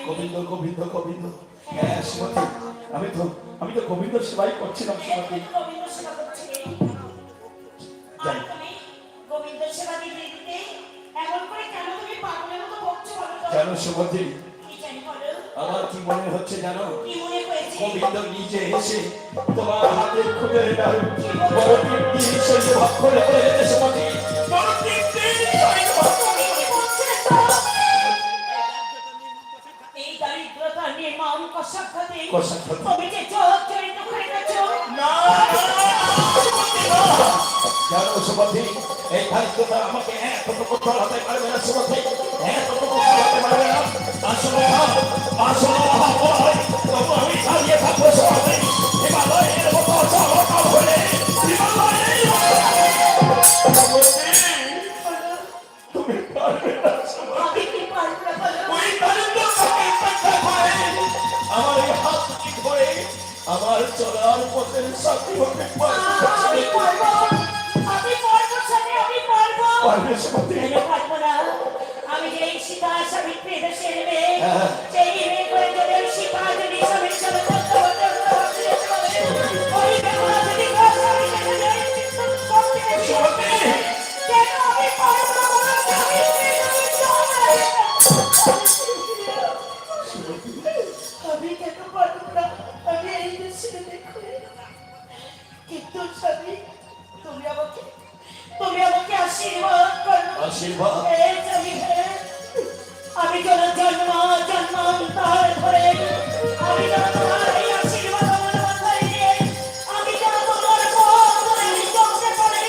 গোবিন্দ গোবিন্দ গোবিন্দ। হ্যাঁ সুমতি, আমি তো গোবিন্দ সেবাই করছিলাম সুমতি। গোবিন্দ সেবা করছিলে, আর তুমি গোবিন্দ সেবা দিতে দিতে এমন করে কেন তুমি পাগলের মতো বকছো বলো তো? জানো সুমতি, কি জানি বলো? আমার কি মনে হচ্ছে জানো? কি মনে হয়েছে? গোবিন্দ নিজে এসে তোমার হাতের খুঁজে ডাল বড় তৃপ্তি শৈল ভাব করে দিয়েছে সুমতি। বড় তৃপ্তি শৈল ভাব তুমি কি বলছো তো? এই দারিদ্রতা নির্মম কষাঘাতে তুমি যে জড়িত করে গেছো। না জানো সুমতি, এই দারিদ্রতা আমাকে এতটুকু চলাতে পারবে না সুমতি, এতটুকু চলাতে পারবে না। আসলে আসলে তবু আমি চালিয়ে থাকবো সুমতি। হিমালয়ের মতো চলকাল হলে তুমি পারবে না সুমতি। আমি কি পারবো না বলো? ওই দারিদ্রতাকে উপেক্ষা করে আমার এই হাত ধরে আমার চলার পথের সাথী হতে আমি পারবো, আমি পারবো স্বামী, আমি পারবো। পারবে সুমতি। কেন পারবো না? আমি যে এই সীতা সাবিত্রী দেশের মেয়ে, হ্যাঁ। সেই মেয়ে করে যদি আমি সীতা যদি স্বামীর সাথে করতে হতো, ওই বেগুনা যদি ঘর স্বামীকে যদি এই চিত্ত করতে সুমতি। কেন আমি পারবো না বলো? সাবিত্রী, তুমি চলো। আমি কেন পারবো না? আমি এই দেশে দেখো, কিন্তু স্বামী তুমি আমাকে আশীর্বাদ করো। আশীর্বাদ? এই স্বামী, আমি যেন জন্মান্তর ধরে আমি যেন তোমার এই আশীর্বাদ আমার মাথায় নিয়ে আমি যেন তোমার পথ ধরে চলতে পারি,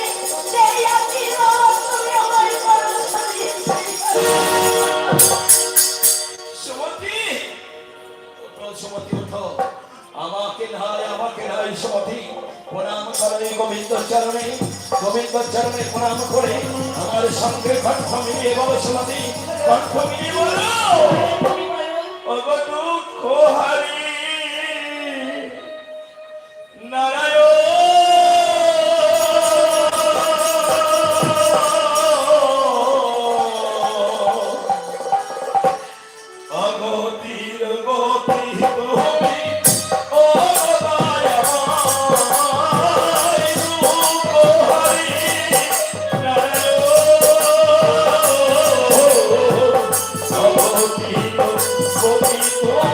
সেই আশীর্বাদ তুমি আমার করো স্বামী। সুমতি ওঠো, সুমতি ওঠো। আমাকে নাই সুমতি। প্রণাম করে গোবিন্দ চরণে, গোবিন্দ চরণে প্রণাম করে আমার সঙ্গে কণ্ঠ মিলিয়ে বলো সুমতি, কণ্ঠ মিলিয়ে বলো তুমি বলো, ওগো দুঃখ হারি নারায়ণ অগতির গতি তুমি ও দয়াময় দুঃখ হারি নারায়ণ অগতির গতি তুমি